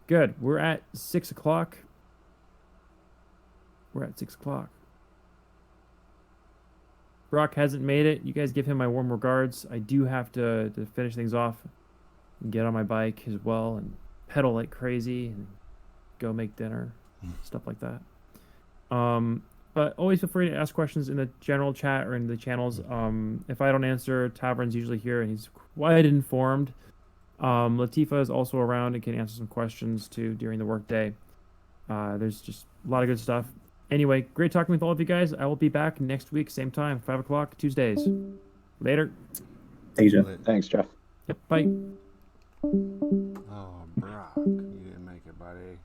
good. We're at 6 o'clock. We're at 6 o'clock. Brock hasn't made it. You guys give him my warm regards. I do have to finish things off and get on my bike as well and pedal like crazy and go make dinner, stuff like that. But always feel free to ask questions in the general chat or in the channels. If I don't answer, Tavern's usually here and he's quite informed. Latifa is also around and can answer some questions too during the workday. There's just a lot of good stuff. Anyway, great talking with all of you guys. I will be back next week, same time, 5 o'clock, Tuesdays. Later. Thanks, Jeff. Thanks, Jeff. Yep, bye. Oh, Brock, you didn't make it, buddy.